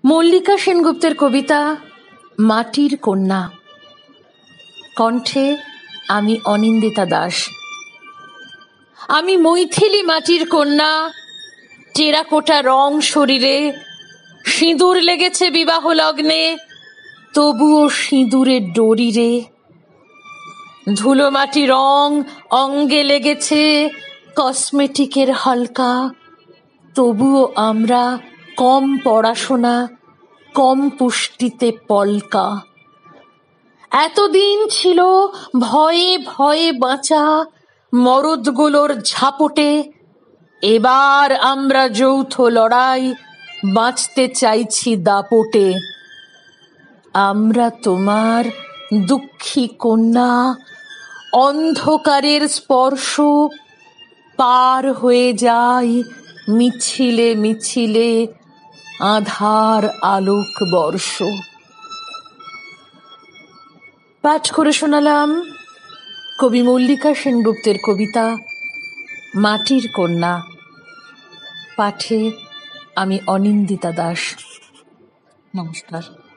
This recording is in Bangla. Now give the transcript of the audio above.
মল্লিকা সেনগুপ্তের কবিতা মাটির কন্যা। কণ্ঠে আমি অনিন্দিতা দাস। আমি মৈথিলী মাটির কন্যা, টেরাকোটা রং শরীরে, সিঁদুর লেগেছে বিবাহ লগ্নে, তবুও সিঁদুরের ডরিরে। ধুলো মাটি রং অঙ্গে লেগেছে, কসমেটিকের হালকা, তবুও আমরা কম পড়াশোনা, কম পুষ্টিতে পলকা। এতদিন ছিল ভয়ে ভয়ে বাঁচা মরদগুলোর ঝাপটে, এবার আমরা যৌথ লড়াই, বাঁচতে চাইছি দাপটে। আমরা তোমার দুঃখী কন্যা, অন্ধকারের স্পর্শ পার হয়ে যাই মিছিলে মিছিলে আধার আলোক বর্ষ। পাঠ করে শোনালাম কবি মল্লিকা সেনগুপ্তের কবিতা মাটির কন্যা। পাঠে আমি অনিন্দিতা দাস। নমস্কার।